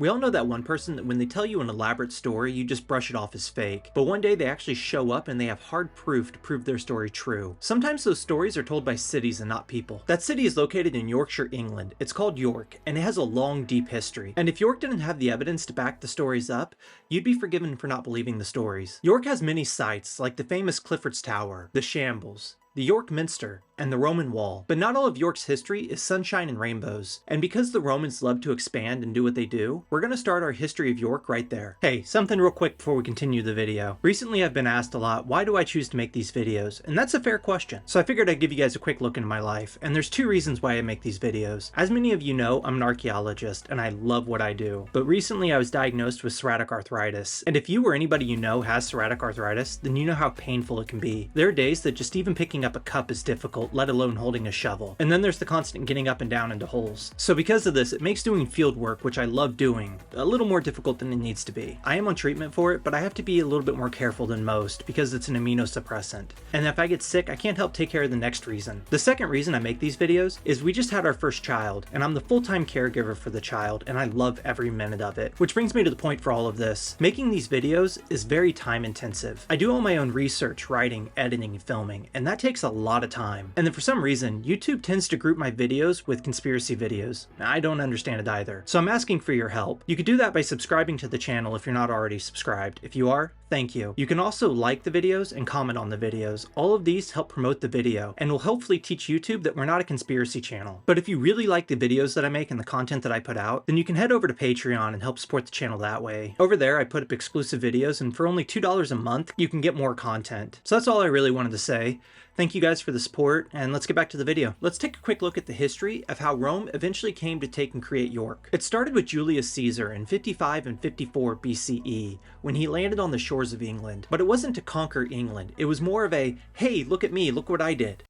We all know that one person that when they tell you an elaborate story, you just brush it off as fake. But one day they actually show up and they have hard proof to prove their story true. Sometimes those stories are told by cities and not people. That city is located in Yorkshire, England. It's called York, and it has a long, deep history. And if York didn't have the evidence to back the stories up, you'd be forgiven for not believing the stories. York has many sites, like the famous Clifford's Tower, the Shambles, the York Minster, and the Roman Wall. But not all of York's history is sunshine and rainbows. And because the Romans love to expand and do what they do, we're going to start our history of York right there. Hey, something real quick before we continue the video. Recently I've been asked a lot, why do I choose to make these videos? And that's a fair question. So I figured I'd give you guys a quick look into my life, and there's two reasons why I make these videos. As many of you know, I'm an archaeologist, and I love what I do. But recently I was diagnosed with psoriatic arthritis, and if you or anybody you know has psoriatic arthritis, then you know how painful it can be. There are days that just even picking up a cup is difficult, let alone holding a shovel. And then there's the constant getting up and down into holes. So because of this, it makes doing field work, which I love doing, a little more difficult than it needs to be. I am on treatment for it, but I have to be a little bit more careful than most because it's an immunosuppressant. And if I get sick, I can't help take care of the next reason. The second reason I make these videos is we just had our first child, and I'm the full-time caregiver for the child, and I love every minute of it. Which brings me to the point for all of this. Making these videos is very time intensive. I do all my own research, writing, editing, and filming, and that takes a lot of time. And then for some reason, YouTube tends to group my videos with conspiracy videos. I don't understand it either. So I'm asking for your help. You could do that by subscribing to the channel if you're not already subscribed. If you are, thank you. You can also like the videos and comment on the videos. All of these help promote the video and will hopefully teach YouTube that we're not a conspiracy channel. But if you really like the videos that I make and the content that I put out, then you can head over to Patreon and help support the channel that way. Over there, I put up exclusive videos, and for only $2 a month, you can get more content. So that's all I really wanted to say. Thank you guys for the support, and let's get back to the video. Let's take a quick look at the history of how Rome eventually came to take and create York. It started with Julius Caesar in 55 and 54 BCE, when he landed on the shores of England. But it wasn't to conquer England. It was more of a, hey, look at me, look what I did.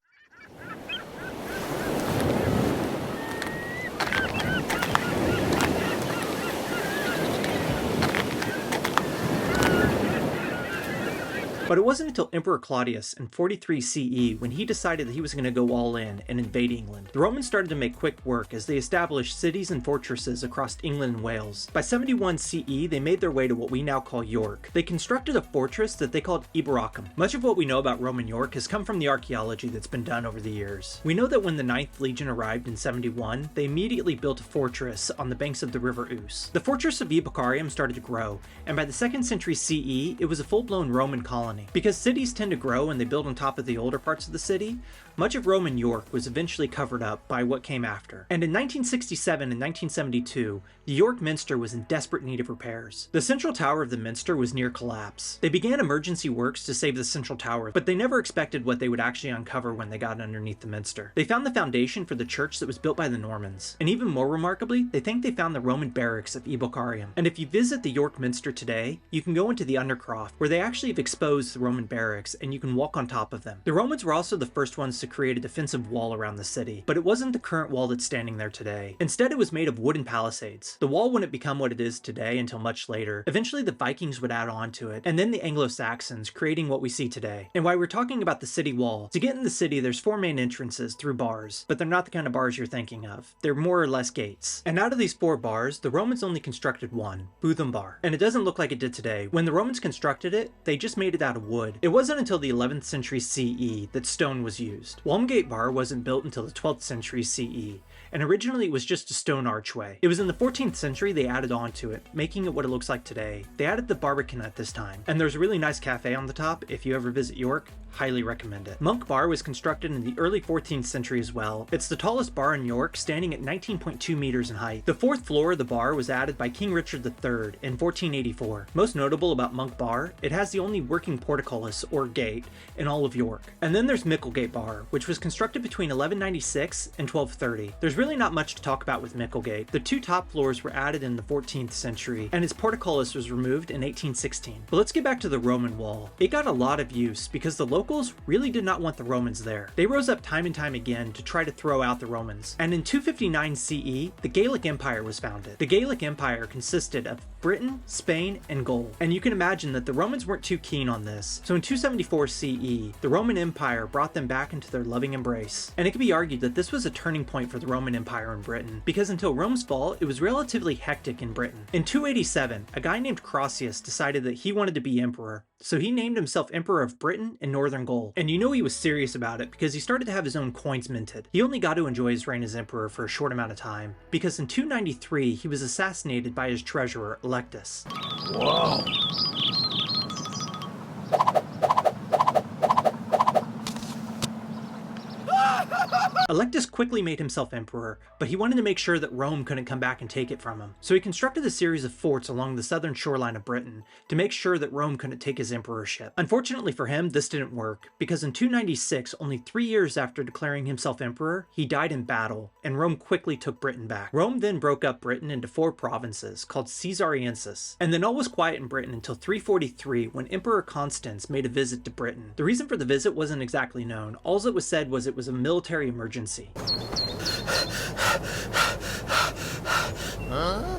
But it wasn't until Emperor Claudius in 43 CE when he decided that he was going to go all in and invade England. The Romans started to make quick work as they established cities and fortresses across England and Wales. By 71 CE, they made their way to what we now call York. They constructed a fortress that they called Eboracum. Much of what we know about Roman York has come from the archaeology that's been done over the years. We know that when the 9th Legion arrived in 71, they immediately built a fortress on the banks of the River Ouse. The fortress of Eboracum started to grow, and by the 2nd century CE, it was a full-blown Roman colony. Because cities tend to grow and they build on top of the older parts of the city, much of Roman York was eventually covered up by what came after. And in 1967 and 1972, the York Minster was in desperate need of repairs. The central tower of the Minster was near collapse. They began emergency works to save the central tower, but they never expected what they would actually uncover when they got underneath the Minster. They found the foundation for the church that was built by the Normans. And even more remarkably, they think they found the Roman barracks of Eboracum. And if you visit the York Minster today, you can go into the undercroft, where they actually have exposed the Roman barracks, and you can walk on top of them. The Romans were also the first ones to create a defensive wall around the city, but it wasn't the current wall that's standing there today. Instead, it was made of wooden palisades. The wall wouldn't become what it is today until much later. Eventually, the Vikings would add on to it, and then the Anglo-Saxons, creating what we see today. And while we're talking about the city wall, to get in the city, there's 4 main entrances through bars, but they're not the kind of bars you're thinking of. They're more or less gates. And out of these 4 bars, the Romans only constructed one, Botham Bar. And it doesn't look like it did today. When the Romans constructed it, they just made it out of wood. It wasn't until the 11th century CE that stone was used. Walmgate Bar wasn't built until the 12th century CE, and originally it was just a stone archway. It was in the 14th century they added on to it, making it what it looks like today. They added the Barbican at this time, and there's a really nice cafe on the top. If you ever visit York, highly recommend it. Monk Bar was constructed in the early 14th century as well. It's the tallest bar in York, standing at 19.2 meters in height. The 4th floor of the bar was added by King Richard III in 1484. Most notable about Monk Bar, it has the only working portcullis, or gate, in all of York. And then there's Micklegate Bar, which was constructed between 1196 and 1230. There's really not much to talk about with Micklegate. The 2 top floors were added in the 14th century, and its portcullis was removed in 1816. But let's get back to the Roman wall. It got a lot of use because the local locals really did not want the Romans there. They rose up time and time again to try to throw out the Romans. And in 259 CE, the Gallic Empire was founded. The Gallic Empire consisted of Britain, Spain, and Gaul. And you can imagine that the Romans weren't too keen on this. So in 274 CE, the Roman Empire brought them back into their loving embrace. And it can be argued that this was a turning point for the Roman Empire in Britain, because until Rome's fall, it was relatively hectic in Britain. In 287, a guy named Crossius decided that he wanted to be emperor, so he named himself Emperor of Britain and Northern Gaul. And you know he was serious about it because he started to have his own coins minted. He only got to enjoy his reign as emperor for a short amount of time, because in 293 he was assassinated by his treasurer, Electus. Whoa! Electus quickly made himself emperor, but he wanted to make sure that Rome couldn't come back and take it from him. So he constructed a series of forts along the southern shoreline of Britain to make sure that Rome couldn't take his emperorship. Unfortunately for him, this didn't work, because in 296, only 3 years after declaring himself emperor, he died in battle, and Rome quickly took Britain back. Rome then broke up Britain into 4 provinces, called Caesariensis, and then all was quiet in Britain until 343, when Emperor Constans made a visit to Britain. The reason for the visit wasn't exactly known. All that was said was it was a military emergency. Huh?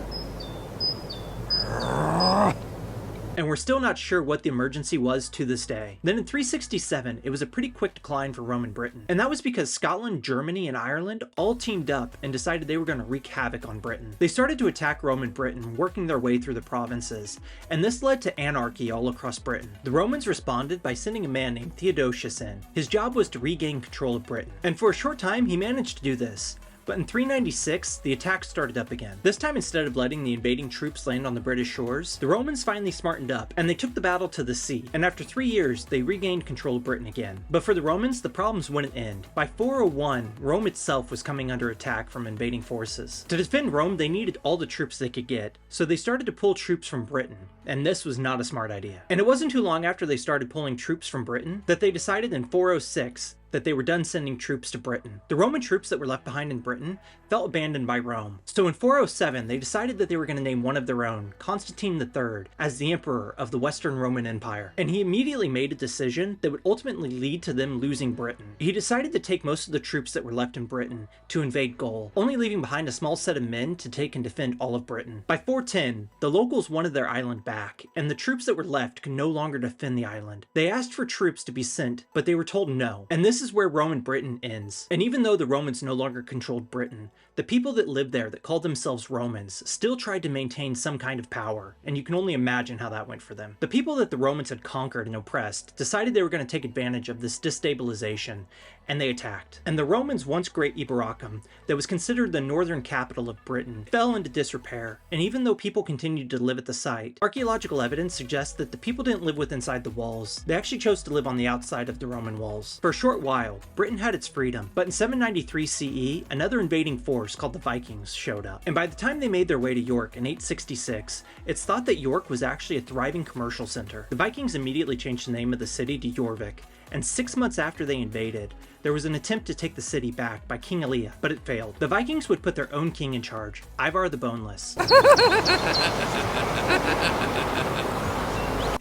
And we're still not sure what the emergency was to this day. Then in 367, it was a pretty quick decline for Roman Britain. And that was because Scotland, Germany, and Ireland all teamed up and decided they were going to wreak havoc on Britain. They started to attack Roman Britain, working their way through the provinces, and this led to anarchy all across Britain. The Romans responded by sending a man named Theodosius in. His job was to regain control of Britain, and for a short time he managed to do this. But in 396, the attack started up again. This time, instead of letting the invading troops land on the British shores, the Romans finally smartened up, and they took the battle to the sea. And after 3 years, they regained control of Britain again. But for the Romans, the problems wouldn't end. By 401, Rome itself was coming under attack from invading forces. To defend Rome, they needed all the troops they could get, so they started to pull troops from Britain. And this was not a smart idea. And it wasn't too long after they started pulling troops from Britain that they decided in 406 that they were done sending troops to Britain. The Roman troops that were left behind in Britain felt abandoned by Rome. So in 407, they decided that they were going to name one of their own, Constantine III, as the emperor of the Western Roman Empire. And he immediately made a decision that would ultimately lead to them losing Britain. He decided to take most of the troops that were left in Britain to invade Gaul, only leaving behind a small set of men to take and defend all of Britain. By 410, the locals wanted their island back, and the troops that were left could no longer defend the island. They asked for troops to be sent, but they were told no. And this is where Roman Britain ends. And even though the Romans no longer controlled Britain, the people that lived there that called themselves Romans still tried to maintain some kind of power, and you can only imagine how that went for them. The people that the Romans had conquered and oppressed decided they were going to take advantage of this destabilization, and they attacked. And the Romans' once great Eboracum, that was considered the northern capital of Britain, fell into disrepair, and even though people continued to live at the site, archaeological evidence suggests that the people didn't live within inside the walls. They actually chose to live on the outside of the Roman walls. For a short while, Britain had its freedom, but in 793 CE, another invading force called the Vikings showed up. And by the time they made their way to York in 866, it's thought that York was actually a thriving commercial center. The Vikings immediately changed the name of the city to Jorvik, and 6 months after they invaded, there was an attempt to take the city back by King Elia, but it failed. The Vikings would put their own king in charge, Ivar the Boneless.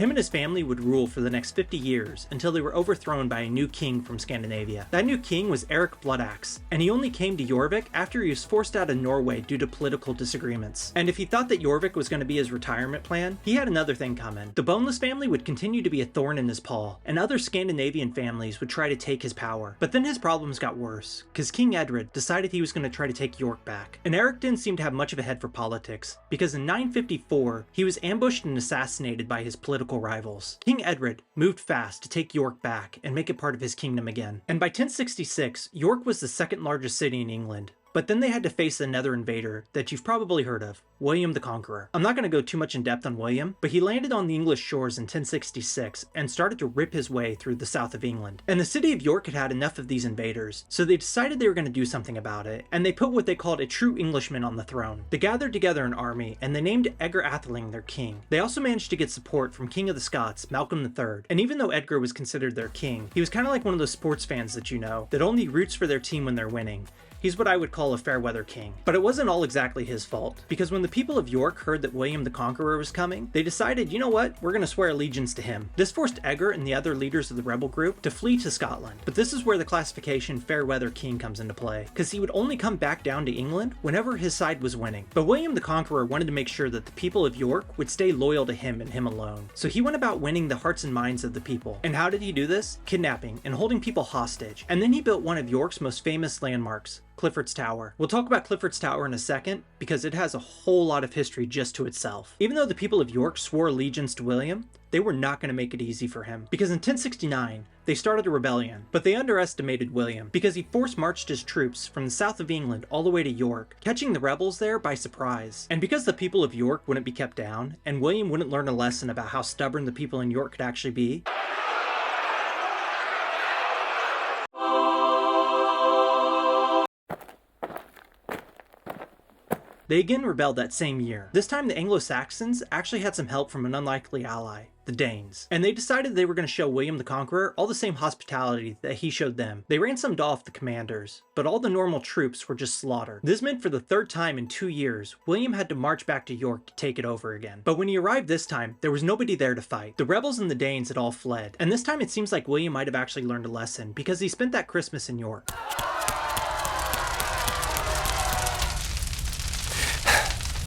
Him and his family would rule for the next 50 years until they were overthrown by a new king from Scandinavia. That new king was Eric Bloodaxe, and he only came to Jorvik after he was forced out of Norway due to political disagreements. And if he thought that Jorvik was going to be his retirement plan, he had another thing coming. The Boneless family would continue to be a thorn in his paw, and other Scandinavian families would try to take his power. But then his problems got worse, because King Edred decided he was going to try to take York back. And Eric didn't seem to have much of a head for politics, because in 954, he was ambushed and assassinated by his political rivals. King Edred moved fast to take York back and make it part of his kingdom again. And by 1066, York was the second largest city in England. But then they had to face another invader that you've probably heard of, William the Conqueror. I'm not going to go too much in depth on William, but he landed on the English shores in 1066 and started to rip his way through the south of England. And the city of York had had enough of these invaders, so they decided they were going to do something about it, and they put what they called a true Englishman on the throne. They gathered together an army, and they named Edgar Atheling their king. They also managed to get support from King of the Scots, Malcolm III. And even though Edgar was considered their king, he was kind of like one of those sports fans that you know, that only roots for their team when they're winning. He's what I would call a fair-weather king. But it wasn't all exactly his fault, because when the people of York heard that William the Conqueror was coming, they decided, you know what, we're going to swear allegiance to him. This forced Edgar and the other leaders of the rebel group to flee to Scotland. But this is where the classification fair-weather king comes into play, because he would only come back down to England whenever his side was winning. But William the Conqueror wanted to make sure that the people of York would stay loyal to him and him alone. So he went about winning the hearts and minds of the people. And how did he do this? Kidnapping and holding people hostage. And then he built one of York's most famous landmarks, Clifford's Tower. We'll talk about Clifford's Tower in a second, because it has a whole lot of history just to itself. Even though the people of York swore allegiance to William, they were not going to make it easy for him, because in 1069, they started a rebellion, but they underestimated William, because he force-marched his troops from the south of England all the way to York, catching the rebels there by surprise. And because the people of York wouldn't be kept down, and William wouldn't learn a lesson about how stubborn the people in York could actually be, they again rebelled that same year. This time the Anglo-Saxons actually had some help from an unlikely ally, the Danes. And they decided they were going to show William the Conqueror all the same hospitality that he showed them. They ransomed off the commanders, but all the normal troops were just slaughtered. This meant for the third time in 2 years, William had to march back to York to take it over again. But when he arrived this time, there was nobody there to fight. The rebels and the Danes had all fled. And this time it seems like William might have actually learned a lesson, because he spent that Christmas in York.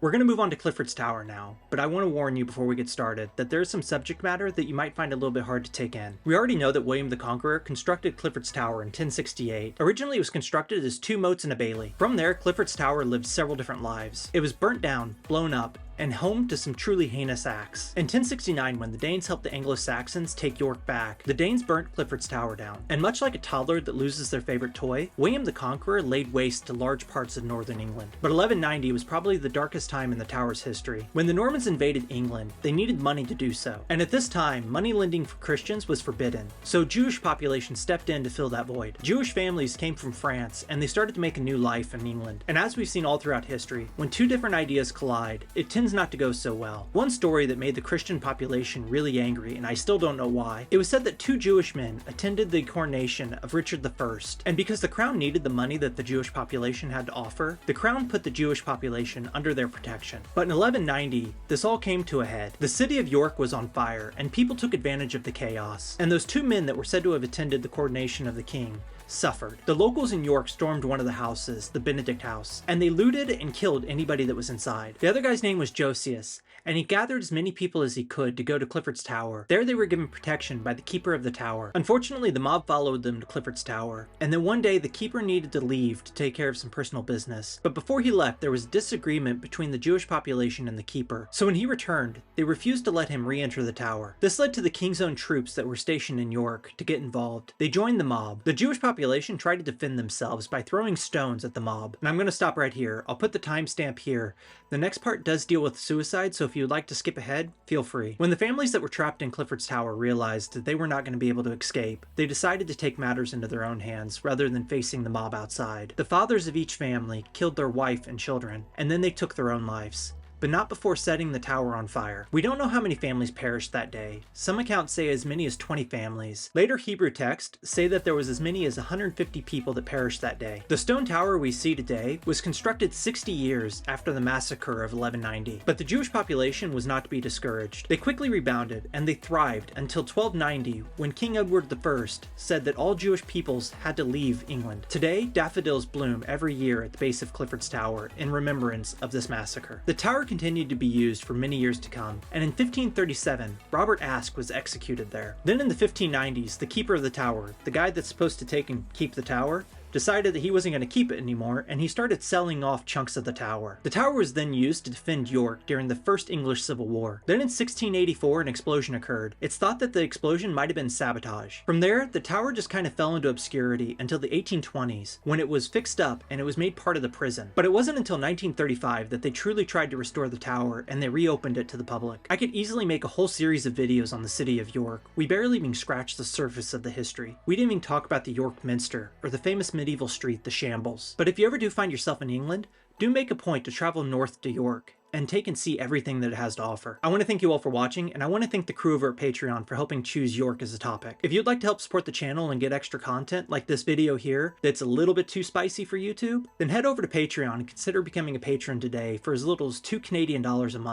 We're going to move on to Clifford's Tower now, but I want to warn you before we get started that there is some subject matter that you might find a little bit hard to take in. We already know that William the Conqueror constructed Clifford's Tower in 1068. Originally it was constructed as 2 moats and a bailey. From there, Clifford's Tower lived several different lives. It was burnt down, blown up, and home to some truly heinous acts. In 1069, when the Danes helped the Anglo-Saxons take York back, the Danes burnt Clifford's Tower down. And much like a toddler that loses their favorite toy, William the Conqueror laid waste to large parts of northern England. But 1190 was probably the darkest time in the tower's history. When the Normans invaded England, they needed money to do so. And at this time, money lending for Christians was forbidden. So Jewish population stepped in to fill that void. Jewish families came from France, and they started to make a new life in England. And as we've seen all throughout history, when 2 different ideas collide, it tends not to go so well. One story that made the Christian population really angry, and I still don't know why, it was said that 2 Jewish men attended the coronation of Richard I, and because the crown needed the money that the Jewish population had to offer, the crown put the Jewish population under their protection. But in 1190, this all came to a head. The city of York was on fire, and people took advantage of the chaos, and those 2 men that were said to have attended the coronation of the king suffered. The locals in York stormed one of the houses, the Benedict house, and they looted and killed anybody that was inside. The other guy's name was Josias, and he gathered as many people as he could to go to Clifford's Tower. There they were given protection by the keeper of the tower. Unfortunately, the mob followed them to Clifford's Tower, and then one day the keeper needed to leave to take care of some personal business. But before he left, there was a disagreement between the Jewish population and the keeper. So when he returned, they refused to let him re-enter the tower. This led to the king's own troops that were stationed in York to get involved. They joined the mob. The Jewish population tried to defend themselves by throwing stones at the mob. And I'm going to stop right here. I'll put the timestamp here. The next part does deal with suicide, so if you would like to skip ahead, feel free. When the families that were trapped in Clifford's Tower realized that they were not going to be able to escape, they decided to take matters into their own hands rather than facing the mob outside. The fathers of each family killed their wife and children, and then they took their own lives, but not before setting the tower on fire. We don't know how many families perished that day. Some accounts say as many as 20 families. Later Hebrew texts say that there was as many as 150 people that perished that day. The stone tower we see today was constructed 60 years after the massacre of 1190, but the Jewish population was not to be discouraged. They quickly rebounded, and they thrived until 1290, when King Edward I said that all Jewish peoples had to leave England. Today, daffodils bloom every year at the base of Clifford's Tower in remembrance of this massacre. The tower continued to be used for many years to come, and in 1537, Robert Aske was executed there. Then in the 1590s, the keeper of the tower, the guy that's supposed to take and keep the tower, decided that he wasn't going to keep it anymore, and he started selling off chunks of the tower. The tower was then used to defend York during the First English Civil War. Then in 1684, an explosion occurred. It's thought that the explosion might have been sabotage. From there, the tower just kind of fell into obscurity until the 1820s, when it was fixed up and it was made part of the prison. But it wasn't until 1935 that they truly tried to restore the tower, and they reopened it to the public. I could easily make a whole series of videos on the city of York. We barely even scratched the surface of the history. We didn't even talk about the York Minster, or the famous medieval street, the Shambles. But if you ever do find yourself in England, do make a point to travel north to York. and take and see everything that it has to offer. I want to thank you all for watching, and I want to thank the crew over at Patreon for helping choose York as a topic. If you'd like to help support the channel and get extra content like this video here that's a little bit too spicy for YouTube, then head over to Patreon and consider becoming a patron today for as little as $2 Canadian a month.